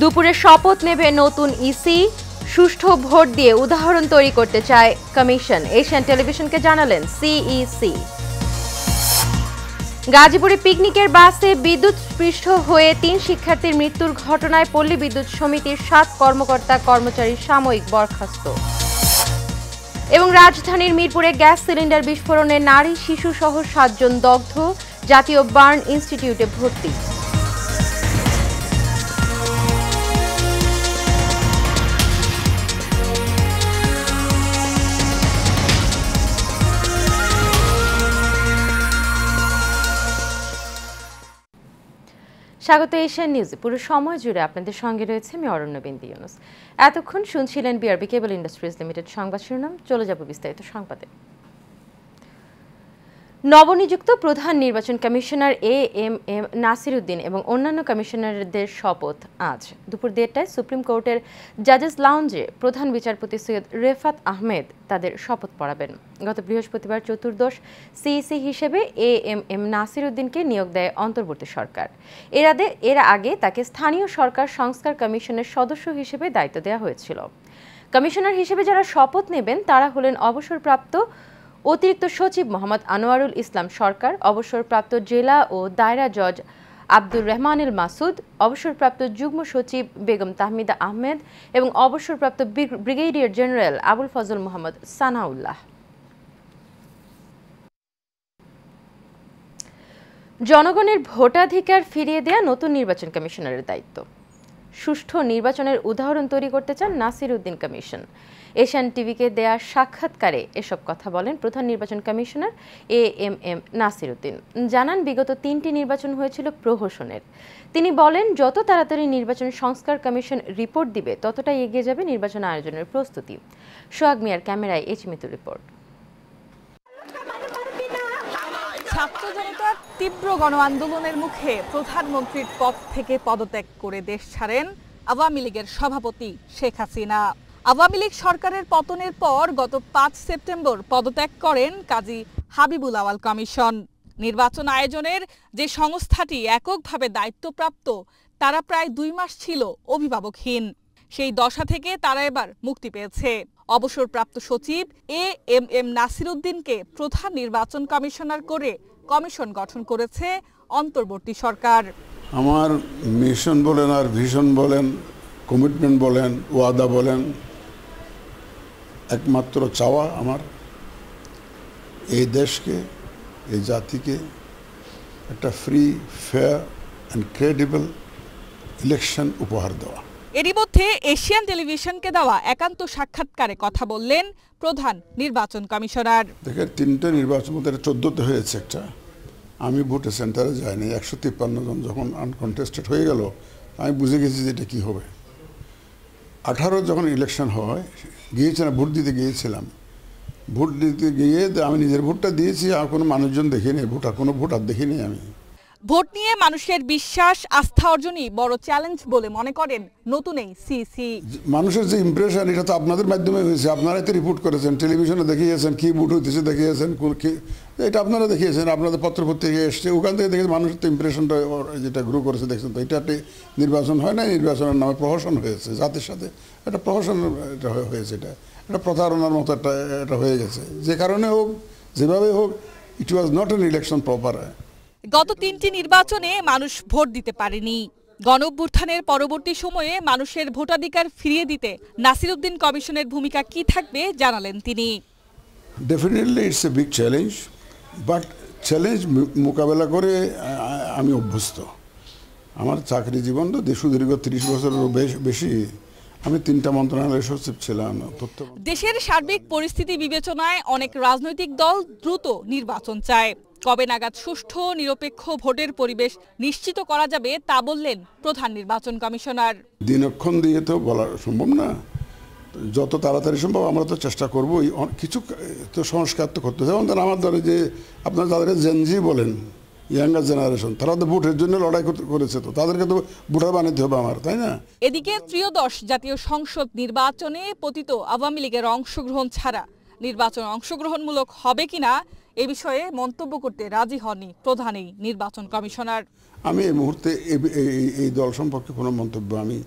দুপুরে শপথ নেবে নতুন ইসি, সুষ্ঠু ভোট দিয়ে উদাহরণ তৈরি করতে চায় কমিশন, এশিয়ান টেলিভিশনকে জানালেন সিইসি। গাজীপুরে পিকনিকের বাসে বিদ্যুৎস্পৃষ্ট হয়ে ৩ শিক্ষার্থীর মৃত্যুর ঘটনায় পল্লী বিদ্যুৎ সমিতির ৭ কর্মকর্তা কর্মচারী সাময়িক বরখাস্ত। এবং রাজধানীর মিরপুরে গ্যাস সিলিন্ডার বিস্ফোরণে নারী শিশু সহ ৭ জন দগ্ধ, জাতীয় বার্ন ইনস্টিটিউটে ভর্তি। স্বাগত এশিয়ান নিউজে। পুরো সময় জুড়ে আপনাদের সঙ্গে রয়েছে আমি অরণ্য বিন্দু ইউনুস। এতক্ষণ শুনছিলেন বিআরবি কেবল ইন্ডাস্ট্রিজ লিমিটেড সংবাদ শিরোনাম। চলে যাব বিস্তারিত সংবাদে। নবনিযুক্ত প্রধান নির্বাচন কমিশনার এএমএম নাসির উদ্দিন এবং অন্যান্য কমিশনারদের শপথ আজ দুপুর ১:৩০টায় সুপ্রিম কোর্টের জাজেস লাউঞ্জে প্রধান বিচারপতি সৈয়দ রেফাত আহমেদ তাদের শপথ পড়াবেন। গত বৃহস্পতিবার চতুর্দশ সিইসি হিসেবে এএমএম নাসির উদ্দিনকে নিয়োগ দেয় অন্তর্বর্তী সরকার। এর আগে তাকে স্থানীয় সরকার সংস্কার কমিশনের সদস্য হিসেবে দায়িত্ব দেওয়া হয়েছিল। কমিশনার হিসেবে যারা শপথ নেবেন তারা হলেন অবসরপ্রাপ্ত অতিরিক্ত সচিব মোহাম্মদ আনোয়ারুল ইসলাম সরকার, অবসরপ্রাপ্ত জেলা ও দায়রা জজ আব্দুর রহমানুল মাসুদ, অবসরপ্রাপ্ত যুগ্ম সচিব বেগম তাহমিদা আহমেদ এবং অবসরপ্রাপ্ত ব্রিগেডিয়ার জেনারেল আবুল ফজল মোহাম্মদ সানাউল্লাহ। জনগণের ভোটাধিকার ফিরিয়ে দেয়া নতুন নির্বাচন কমিশনারের দায়িত্ব। সুষ্ঠু নির্বাচনের উদাহরণ তৈরি করতে চান নাসির উদ্দিন কমিশন। এশিয়ান টিভিকে দেয়া সাক্ষাৎকারে এসব কথা বলেন প্রধান নির্বাচন কমিশনার এএমএম নাসির উদ্দিন। জানান বিগত ৩টি নির্বাচন হয়েছিল প্রহসনের। তিনি বলেন যত তাড়াতাড়ি নির্বাচন সংস্কার কমিশন রিপোর্ট দিবে ততটাই এগিয়ে যাবে নির্বাচন আয়োজনের প্রস্তুতি। সোহাগ মিয়ার ক্যামেরায় এইচমিতুর রিপোর্ট। ছাত্র জনতার তীব্র গণ আন্দোলনের মুখে প্রধানমন্ত্রীর পদ থেকে পদত্যাগ করে দেশ ছাড়েন আওয়ামী লীগের সভাপতি শেখ হাসিনা। আওয়ামী লীগ সরকারের পতনের পর গত ৫ সেপ্টেম্বর পদত্যাগ করেন কাজী হাবিবুল আওয়াল কমিশন। নির্বাচন আয়োজনের যে সংস্থাটি এককভাবে দায়িত্বপ্রাপ্ত তারা প্রায় ২ মাস ছিল অভিভাবকহীন। সেই দশা থেকে তারা এবার মুক্তি পেয়েছে। অবসরপ্রাপ্ত সচিব এএমএম নাসির উদ্দিনকে প্রধান নির্বাচন কমিশনার করে কমিশন গঠন করেছে অন্তর্বর্তী সরকার। আমার মিশন বলেন আর ভিশন বলেন, কমিটমেন্ট বলেন, ওয়াদা বলেন, একমাত্র চাওয়া আমার এই দেশকে, এই জাতিকে একটা free, fair and credible election উপহার দেওয়া। এরই মধ্যে এশিয়ান টেলিভিশনকে দেওয়া একান্ত সাক্ষাৎকারে কথা বললেন প্রধান নির্বাচন কমিশনার। দেখেন ৩টে নির্বাচন মধ্যে ১৪তে হয়েছে একটা। আমি ভোটে সেন্টারে যাইনি। ১৫৩ জন যখন আনকনটেস্টেড হয়ে গেল আমি বুঝে গেছি যে এটা কী হবে। 18 যখন ইলেকশন হয় গিয়েছিলাম, ভোট দিতে গিয়েছিলাম। ভোট দিতে গিয়ে আমি নিজের ভোটটা দিয়েছি, আর কোনো মানুষজন দেখিনি, কোনো ভোটার দেখিনি আমি। ভোট নিয়ে মানুষের বিশ্বাস আস্থা অর্জনই বড় চ্যালেঞ্জ বলে মনে করেন নতুন এই সিইসি। মানুষের যে ইমপ্রেশন এটা তো আপনাদের মাধ্যমে হয়েছে, আপনারাই তো রিপোর্ট করেছেন, টেলিভিশনে দেখিয়েছেন কি ভোট হইতেছে দেখিয়েছেন, এটা আপনারা দেখিয়েছেন, আপনাদের পত্রপত্রিকায় এসছে, ওখান থেকে দেখে মানুষের তো ইমপ্রেশনটা যেটা গ্রো করেছে দেখছেন। তো এটা একটা নির্বাচন হয় না, নির্বাচনের নামে প্রহসন হয়েছে, জাতির সাথে একটা প্রহসন এটা হয়েছে, এটা প্রতারণার মতো এটা হয়ে গেছে। যে কারণে হোক, যেভাবে হোক, it was not an election proper. গত ৩টি নির্বাচনে মানুষ ভোট দিতে পারেনি। গণঅভ্যুত্থানের পরবর্তী সময়ে মানুষের ভোটাধিকার ফিরিয়ে দিতে নাসির উদ্দিন কমিশনের ভূমিকা কি থাকবে জানালেন তিনি। Definitely it's a big challenge, but challenge মোকাবেলা করে আমি অভ্যস্ত। আমার চাকরি জীবন তো সুদীর্ঘ ৩০ বছরেরও বেশি। আমি ৩টা মন্ত্রণালয়ের সচিব ছিলাম। দেশের সার্বিক পরিস্থিতি বিবেচনায় অনেক রাজনৈতিক দল দ্রুত নির্বাচন চায়। কবে নাগাদ সুষ্ঠু নিরপেক্ষ ভোটের পরিবেশ নিশ্চিত করা যাবে তা বললেন প্রধান নির্বাচন কমিশনার। দিনক্ষণ দিয়ে তো বলা সম্ভব না, যত তাড়াতাড়ি সম্ভব আমরা তো চেষ্টা করব। কিছু তো সংস্কার তো করতে যেমন আমার ধরে যে আপনার যাদের জেনজি বলেন, ইয়াঙ্গার জেনারেশন, তারা তো ভোটের জন্য লড়াই করেছে, তো তাদেরকে তো ভোটার বানাতে হবে আমার, তাই না? এদিকে ত্রয়োদশ জাতীয় সংসদ নির্বাচনে পতিত আওয়ামী লীগের অংশগ্রহণ ছাড়া নির্বাচন অংশগ্রহণমূলক হবে কিনা এ বিষয়ে মন্তব্য করতে রাজি হননি প্রধান এই নির্বাচন কমিশনার। আমি এই মুহূর্তে এই দল সম্পর্কে কোনো মন্তব্য আমি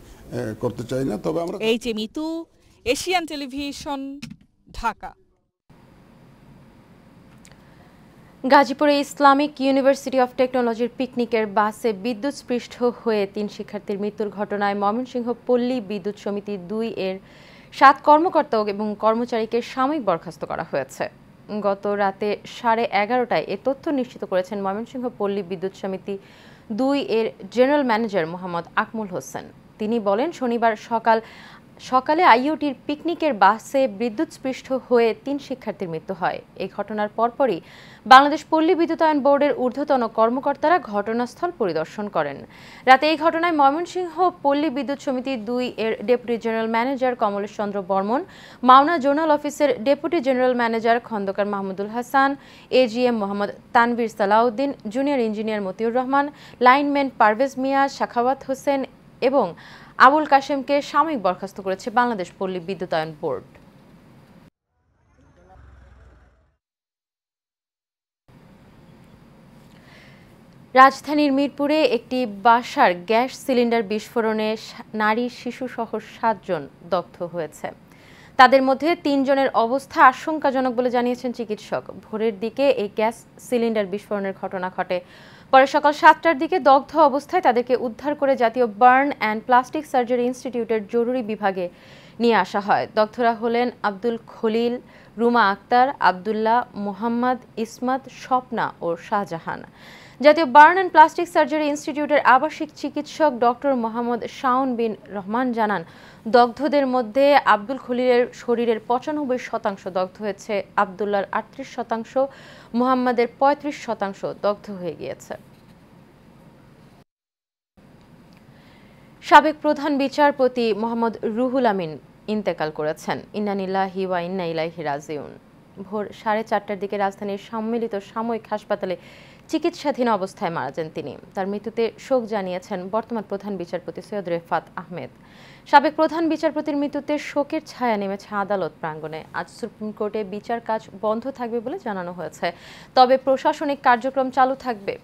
করতে চাই না। তবে আমরা H A. Mitu, Asian television, Dhaka. গাজীপুরে ইসলামিক ইউনিভার্সিটি অফ টেকনোলজির পিকনিকের বাসে বিদ্যুৎস্পৃষ্ট হয়ে ৩ শিক্ষার্থীর মৃত্যুর ঘটনায় ময়মনসিংহ পল্লী বিদ্যুৎ সমিতি ২ এর ৭ কর্মকর্তা এবং কর্মচারীকে সাময়িক বরখাস্ত করা হয়েছে। গত রাতে 11:30টায় এ তথ্য নিশ্চিত করেছেন ময়মনসিংহ পল্লী বিদ্যুৎ সমিতি ২ এর জেনারেল ম্যানেজার মোহাম্মদ আকমুল হোসেন। তিনি বলেন, শনিবার সকালে আইওটির পিকনিকের বাসে বিদ্যুৎস্পৃষ্ট হয়ে ৩ শিক্ষার্থীর মৃত্যু হয়। এই ঘটনার পরপরই বাংলাদেশ পল্লী বিদ্যুতায়ন বোর্ডের ঊর্ধ্বতন কর্মকর্তারা ঘটনাস্থল পরিদর্শন করেন। রাতে এই ঘটনায় ময়মনসিংহ পল্লী বিদ্যুৎ সমিতি ২ এর deputy general manager Kamlesh Chandra Barman, Mawna zonal অফিসের deputy general manager Khondaker Mahmudul Hasan, AGM Mohammad Tanvir Salauddin, junior engineer Motiur Rahman, lineman Parvez Mia, Sakhawat Hossain এবং আবুল কাশেমকে সাময়িক বরখাস্ত করেছে বাংলাদেশ পল্লী বিদ্যুতায়ন বোর্ড। রাজধানীর মিরপুরে একটি বাসার গ্যাস সিলিন্ডার বিস্ফোরণে নারী শিশুসহ ৭ জন দগ্ধ হয়েছে। তাদের মধ্যে ৩ জনের অবস্থা আশঙ্কাজনক বলে জানিয়েছেন চিকিৎসক। ভোরের দিকে এই গ্যাস সিলিন্ডার বিস্ফোরণের ঘটনা ঘটে। পরে সকাল ৭টার দিকে দগ্ধ অবস্থায় তাদেরকে উদ্ধার করে জাতীয় বার্ন অ্যান্ড প্লাস্টিক সার্জারি ইনস্টিটিউটের জরুরি বিভাগে নিয়ে আসা হয়। দগ্ধরা হলেন আব্দুল খলিল, রুমা আক্তার, আবদুল্লাহ, মোহাম্মদ, ইসমাত, স্বপ্না ও শাহজাহান। জাতীয় বার্ন অ্যান্ড প্লাস্টিক সার্জারি ইনস্টিটিউটের আবাসিক চিকিৎসক ডক্টর মোহাম্মদ শাওন বিন রহমান জানান, দগ্ধদের মধ্যে আব্দুল খলিলের শরীরের ৯৫% দগ্ধ হয়েছে, আবদুল্লাহর ৩৮%, মোহাম্মদের ৩৫% দগ্ধ হয়ে গিয়েছে। সাবেক প্রধান বিচারপতি মোহাম্মদ রুহুল আমিন ইন্তেকাল করেছেন। ইন্না লিল্লাহি ওয়া ইন্না ইলাইহি রাজিউন। ভোর 4:30টার দিকে রাজধানীর সম্মিলিত সাময়িক হাসপাতালে চিকিৎসাধীন অবস্থায় মারা যান তিনি। তার মৃত্যুতে শোক জানিয়েছেন বর্তমান প্রধান বিচারপতি সৈয়দ রেফাত আহমেদ। সাবেক প্রধান বিচারপতির মৃত্যুতে শোকের ছায়া নেমেছে আদালত প্রাঙ্গণে। আজ সুপ্রিম কোর্টে বিচার কাজ বন্ধ থাকবে বলে জানানো হয়েছে, তবে প্রশাসনিক কার্যক্রম চালু থাকবে।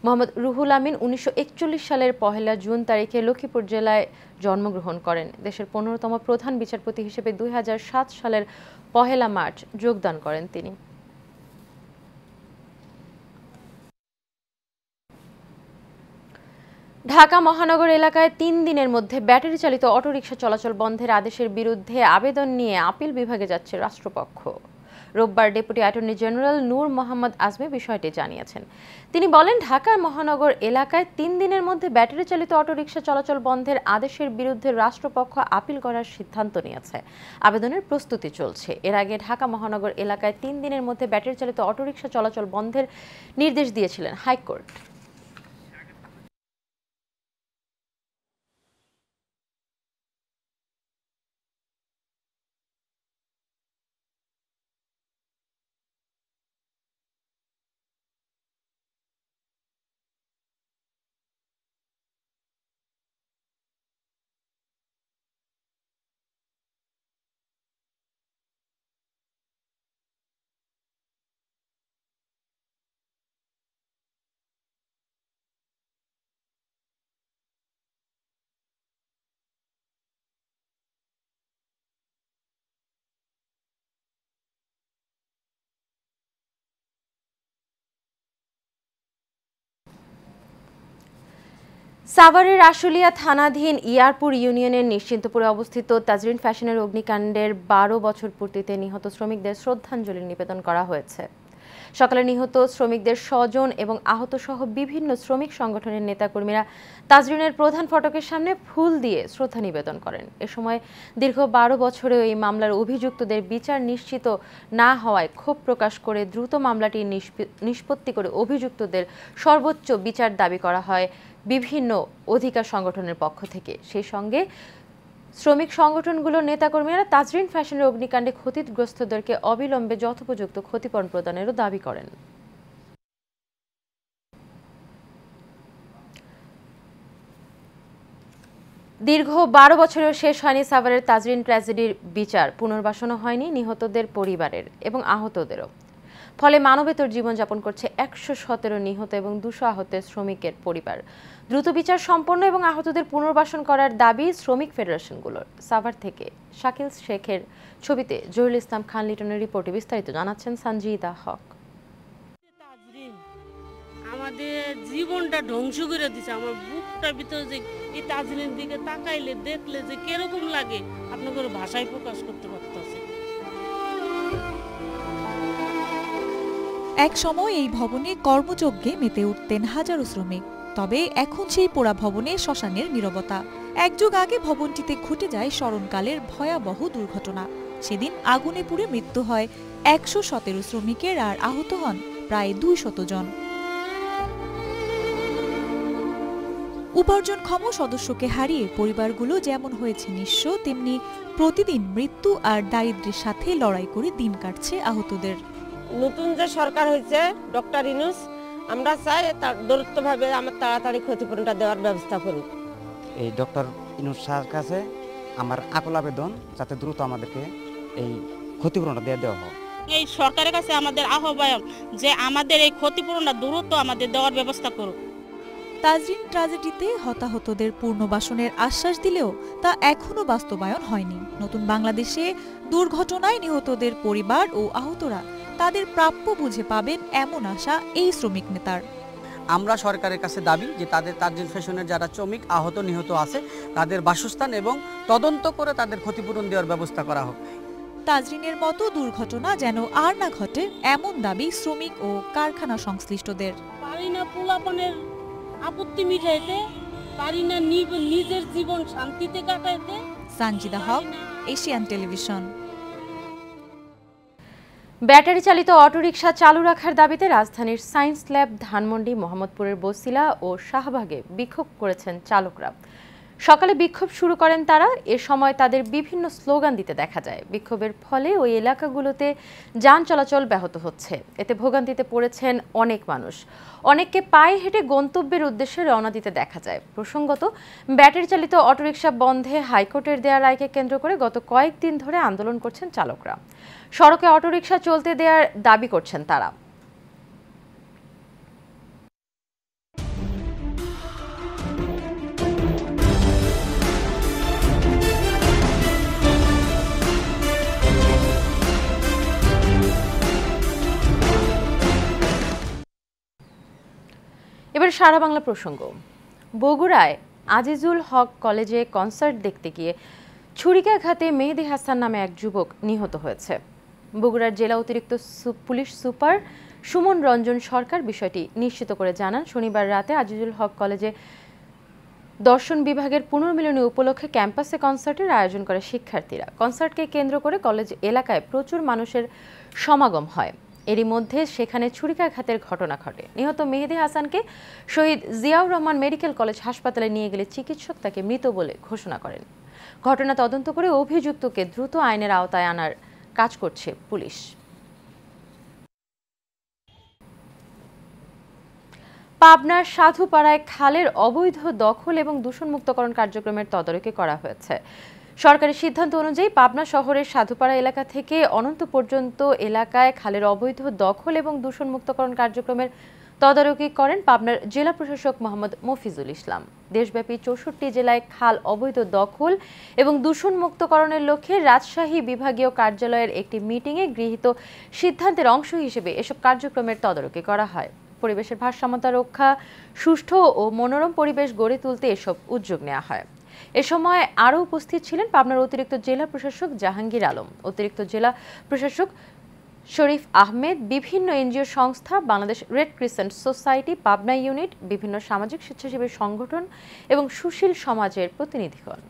মোহাম্মদ রুহুল আমিন ১৯৪১ সালের ১ জুন তারিখে লক্ষ্মীপুর জেলায় জন্মগ্রহণ করেন। দেশের ১৫তম প্রধান বিচারপতি হিসেবে ২০০৭ সালের ১ মার্চ যোগদান করেন তিনি। ঢাকা মহানগর এলাকায় ৩ দিনের মধ্যে ব্যাটারি চালিত অটোরিকশা চলাচল বন্ধের আদেশের বিরুদ্ধে আবেদন নিয়ে আপিল বিভাগে যাচ্ছে রাষ্ট্রপক্ষ। রোববার ডেপুটি অ্যাটর্নি জেনারেল নূর মোহাম্মদ আজমি বিষয়টি জানিয়েছেন। তিনি বলেন, ঢাকা মহানগর এলাকায় ৩ দিনের মধ্যে ব্যাটারি চালিত অটোরিকশা চলাচল বন্ধের আদেশের বিরুদ্ধে রাষ্ট্রপক্ষ আপিল করার সিদ্ধান্ত নিয়েছে। আবেদনের প্রস্তুতি চলছে। এর আগে ঢাকা মহানগর এলাকায় ৩ দিনের মধ্যে ব্যাটারি চালিত অটোরিকশা চলাচল বন্ধের নির্দেশ দিয়েছিলেন হাইকোর্ট। সাভারের আশুলিয়া থানাধীন ইয়ারপুর ইউনিয়নের নিশ্চিন্তপুরে অবস্থিত তাজরিন ফ্যাশনের অগ্নিকাণ্ডের ১২ বছর পূর্তিতে নিহত শ্রমিকদের শ্রদ্ধাঞ্জলি নিবেদন করা হয়েছে। সকালে নিহত শ্রমিকদের স্বজন এবং আহতসহ বিভিন্ন শ্রমিক সংগঠনের নেতাকর্মীরা তাজরিনের প্রধান ফটকের সামনে ফুল দিয়ে শ্রদ্ধা নিবেদন করেন। এ সময় দীর্ঘ ১২ বছরেও এই মামলার অভিযুক্তদের বিচার নিশ্চিত না হওয়ায় ক্ষোভ প্রকাশ করে দ্রুত মামলাটি নিষ্পত্তি করে অভিযুক্তদের সর্বোচ্চ বিচার দাবি করা হয় বিভিন্ন অধিকার সংগঠনের পক্ষ থেকে। সেই সঙ্গে শ্রমিক সংগঠনগুলোর নেতাকর্মীরা তাজরিন ফ্যাশনের অগ্নিকাণ্ডে ক্ষতিগ্রস্তদেরকে অবিলম্বে যথোপযুক্ত ক্ষতিপূরণ প্রদানেরও দাবি করেন। দীর্ঘ ১২ বছরেও শেষ হয়নি সাভারের তাজরিন ট্র্যাজেডির বিচার। পুনর্বাসনও হয়নি নিহতদের পরিবারের এবং আহতদেরও। ফলে মানবেতর জীবনযাপন করছে 117 নিহত এবং 200 আহতের শ্রমিকের পরিবার। দ্রুত বিচার সম্পন্ন এবং আহতদের পুনর্বাসন করার দাবি শ্রমিক ফেডারেশনগুলোর। সাভার থেকে শাকিল শেখের ছবিতে জহিরুল ইসলাম খান লিটনের রিপোর্টে বিস্তারিত জানাচ্ছেন সঞ্জিদা হক। আমাদের জীবনটা ধ্বংস করে দিছে। আমার বুকটার ভিতরে যে এই তাজরিনের দিকে তাকাইলে দেখলে যে কিরকম লাগে আপনাদের ভাষায় প্রকাশ করতে পারতেছি। এক সময় এই ভবনে কর্মযজ্ঞে মেতে উঠতেন হাজারো শ্রমিক, তবে এখন সেই পোড়া ভবনে শ্মশানের নীরবতা। এক যুগ আগে ভবনটিতে ঘটে যায় স্মরণকালের ভয়াবহ দুর্ঘটনা। সেদিন আগুনে পুড়ে মৃত্যু হয় 117 শ্রমিকের আর আহত হন প্রায় 200 জন। উপার্জনক্ষম সদস্যকে হারিয়ে পরিবারগুলো যেমন হয়েছে নিঃস্ব, তেমনি প্রতিদিন মৃত্যু আর দারিদ্র্যের সাথে লড়াই করে দিন কাটছে আহতদের। নতুন যে সরকার হয়েছে ডক্টর ইউনূস, আমরা চাই তার দ্রুতভাবে আমার তাড়াতাড়ি ক্ষতিপূরণটা দেওয়ার ব্যবস্থা করুক। এই ডক্টর ইউনূস স্যারের কাছে আমার আকুল আবেদন যাতে দ্রুত আমাদেরকে এই ক্ষতিপূরণটা দিয়ে দেওয়া হোক। এই সরকারের কাছে আমাদের আহ্বান যে আমাদের এই ক্ষতিপূরণটা দ্রুত আমাদের দেওয়ার ব্যবস্থা করুক। তাজরিন ট্র্যাজেডিতে হতাহতদের পুনর্বাসনের আশ্বাস দিলেও তা এখনো বাস্তবায়ন হয়নি। নতুন বাংলাদেশে দুর্ঘটনায় নিহতদের পরিবার ও আহতরা তাদের প্রাপ্য বুঝে পাবেন এমন আশা এই শ্রমিক নেতার। আমরা সরকারের কাছে দাবি যে তাদের তাজরিন ফ্যাশনের যারা শ্রমিক আহত নিহত আছে তাদের বাসস্থান এবং তদন্ত করে তাদের ক্ষতিপূরণ দেওয়ার ব্যবস্থা করা হোক। তাজরিনের মতো দুর্ঘটনা যেন আর না ঘটে এমন দাবি শ্রমিক ও কারখানা সংশ্লিষ্টদের। পারি না পোলাপনের আপত্তি মিটাইতে, পারি না নিজের জীবন শান্তিতে কাটাইতে। সঞ্জিদা হক, এশিয়ান টেলিভিশন। ব্যাটারি চালিত অটোরিকশা চালু রাখার দাবিতে রাজধানীর সায়েন্স ল্যাব, ধানমন্ডি, মোহাম্মদপুরের বসিলা ও শাহবাগে বিক্ষোভ করেছেন চালকরা। সকালে বিক্ষোভ শুরু করেন তারা। এ সময় তাদের বিভিন্ন স্লোগান দিতে দেখা যায়। বিক্ষোভের ফলে ওই এলাকাগুলোতে যান চলাচল ব্যাহত হচ্ছে। এতে ভোগান্তিতে পড়েছেন অনেক মানুষ। অনেককে পায়ে হেঁটে গন্তব্যের উদ্দেশ্যে রওনা দিতে দেখা যায়। প্রসঙ্গত, ব্যাটারি চালিত অটোরিকশা বন্ধে হাইকোর্টের দেয়া রায়কে কেন্দ্র করে গত কয়েকদিন ধরে আন্দোলন করছেন চালকরা। সড়কে অটোরিকশা চলতে দেওয়ার দাবি করছেন তারা। এবার সারা বাংলা প্রসঙ্গ। বগুড়ায় আজিজুল হক কলেজে কনসার্ট দেখতে গিয়ে ছুরিকাঘাতে মেহেদী হাসান নামে এক যুবক নিহত হয়েছে। বগুড়ার জেলা অতিরিক্ত পুলিশ সুপার সুমন রঞ্জন সরকার বিষয়টি নিশ্চিত করে জানান, শনিবার রাতে আজিজুল হক কলেজে দর্শন বিভাগের পুনর্মিলনী উপলক্ষে ক্যাম্পাসে কনসার্টের আয়োজন করে শিক্ষার্থীরা। কনসার্টকে কেন্দ্র করে কলেজ এলাকায় প্রচুর মানুষের সমাগম হয়। এরই মধ্যে সেখানে ছুরিকাঘাতের ঘটনা ঘটে। নিহত মেহেদী হাসানকে শহীদ জিয়াউর রহমান মেডিকেল কলেজ হাসপাতালে নিয়ে গেলে চিকিৎসক তাকে মৃত বলে ঘোষণা করেন। ঘটনা তদন্ত করে অভিযুক্তকে দ্রুত আইনের আওতায় আনার কাজ করছে পুলিশ। পাবনার সাধুপাড়ায় খালের অবৈধ দখল এবং দূষণমুক্তকরণ কার্যক্রমের তদারকি করা হয়েছে। সরকারি সিদ্ধান্ত অনুযায়ী পাবনা শহরের সাধুপাড়া এলাকা থেকে অনন্ত পর্যন্ত এলাকায় খালের অবৈধ দখল এবং দূষণমুক্তকরণ কার্যক্রমের তদারকি করেন পাবনার জেলা প্রশাসক মোহাম্মদ মফিজুল ইসলাম। দেশব্যাপী 64 জেলায় খাল অবৈধ দখল এবং দূষণমুক্তকরণের লক্ষ্যে রাজশাহী বিভাগীয় কার্যালয়ের একটি মিটিংয়ে গৃহীত সিদ্ধান্তের অংশ হিসেবে এসব কার্যক্রমের তদারকি করা হয়। পরিবেশের ভারসাম্যতা রক্ষা, সুষ্ঠু ও মনোরম পরিবেশ গড়ে তুলতে এসব উদ্যোগ নেওয়া হয়। এ সময় আরও উপস্থিত ছিলেন পাবনার অতিরিক্ত জেলা প্রশাসক জাহাঙ্গীর আলম, অতিরিক্ত জেলা প্রশাসক শরীফ আহমেদ, বিভিন্ন এনজিও সংস্থা, Bangladesh red crescent society Pabna unit, বিভিন্ন সামাজিক স্বেচ্ছাসেবী সংগঠন এবং সুশীল সমাজের প্রতিনিধিগণ।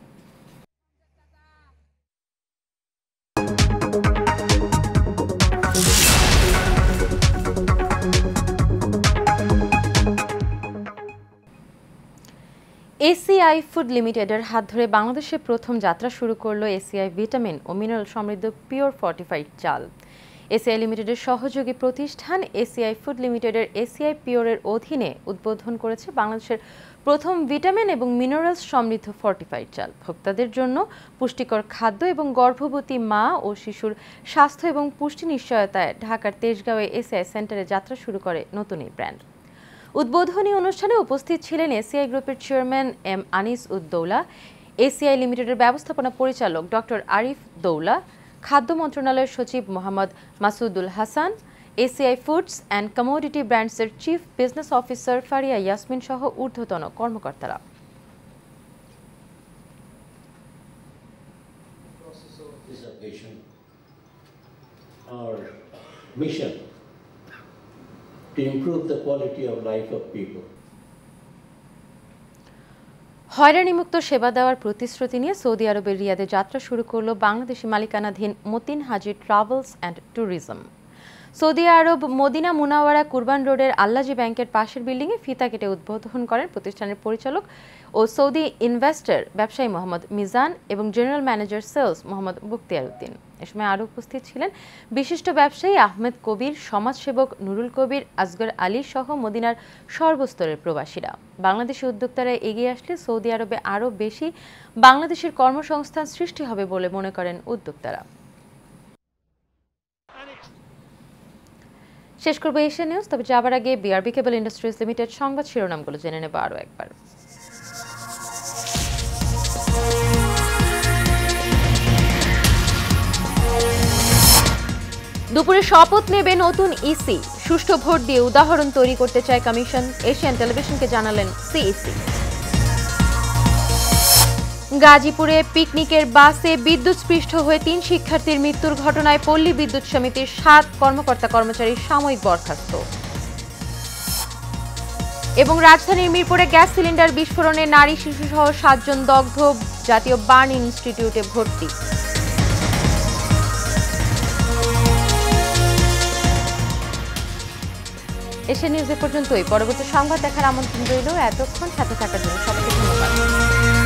এসিআই ফুড লিমিটেডের হাত ধরে বাংলাদেশে প্রথম যাত্রা শুরু করলো এসিআই ভিটামিন ও মিনারেল সমৃদ্ধ পিওর ফর্টিফাইড চাল। এসিআই লিমিটেডের সহযোগী প্রতিষ্ঠান এসিআই ফুড লিমিটেডের এসিআই পিওরের অধীনে উদ্বোধন করেছে বাংলাদেশের প্রথম ভিটামিন এবং মিনারেলস সমৃদ্ধ ফর্টিফাইড চাল। ভোক্তাদের জন্য পুষ্টিকর খাদ্য এবং গর্ভবতী মা ও শিশুর স্বাস্থ্য এবং পুষ্টি নিশ্চয়তায় ঢাকার তেজগাঁওয়ে এসিআই সেন্টারে যাত্রা শুরু করে নতুন এই ব্র্যান্ড। উদ্বোধনী অনুষ্ঠানে উপস্থিত ছিলেন এসিআই গ্রুপের chairman M Anis Uddoula, ACI লিমিটেডের ব্যবস্থাপনা পরিচালক ডক্টর আরিফ দৌলা, খাদ্য মন্ত্রণালয়ের সচিব Mohammad Masudul Hasan, ACI foods and commodity ব্র্যান্ডসের chief business officer Faria Yasmin সহ ঊর্ধ্বতন কর্মকর্তারা। Our mission to improve the quality of life of people. হয়রানিমুক্ত সেবা দেওয়ার প্রতিশ্রুতি নিয়ে সৌদি আরবের রিয়াদে যাত্রা শুরু করল বাংলাদেশি মালিকানাধীন Motin Haji travels and tourism. Saudi Arab Medina Munawwara Qurban রোডের আল্লাজি ব্যাংকের পাশের বিল্ডিংয়ে ফিতা কেটে উদ্বোধন করেন প্রতিষ্ঠানের পরিচালক ও সৌদি ইনভেস্টর ব্যবসায়ী মোহাম্মদ মিজান এবং general manager sales Mohammad Bakhtiar Uddin. এ সময় আরও উপস্থিত ছিলেন বিশিষ্ট ব্যবসায়ী আহমেদ কবির, সমাজসেবক নুরুল কবির, আসগর আলী সহ মদিনার সর্বস্তরের প্রবাসীরা। বাংলাদেশি উদ্যোক্তারা এগিয়ে আসলে সৌদি আরবে আরও বেশি বাংলাদেশের কর্মসংস্থান সৃষ্টি হবে বলে মনে করেন উদ্যোক্তারা। শেষ করব এশিয়া নিউজ, তবে যাবার আগে বিআরবি কেবল ইন্ডাস্ট্রিজ লিমিটেড সংবাদ শিরোনামগুলো জেনে নেব আরও একবার। দুপুরে শপথ নেবে নতুন ইসি, সুষ্ঠু ভোট দিয়ে উদাহরণ তৈরি করতে চায় কমিশন, এশিয়ান টেলিভিশনকে জানালেন সিইসি। গাজীপুরে পিকনিকের বাসে বিদ্যুৎস্পৃষ্ট হয়ে 3 শিক্ষার্থীর মৃত্যুর ঘটনায় পল্লী বিদ্যুৎ সমিতির 7 কর্মকর্তা কর্মচারী সাময়িক বরখাস্ত। এবং রাজধানীর মিরপুরে গ্যাস সিলিন্ডার বিস্ফোরণে নারী শিশুসহ 7 জন দগ্ধ, জাতীয় বার্ন ইনস্টিটিউটে ভর্তি। এশিয়া নিউজ এ পর্যন্তই। পরবর্তী সংবাদ দেখার আমন্ত্রণ রইল। এতক্ষণ সাথে থাকার জন্য সবাইকে ধন্যবাদ।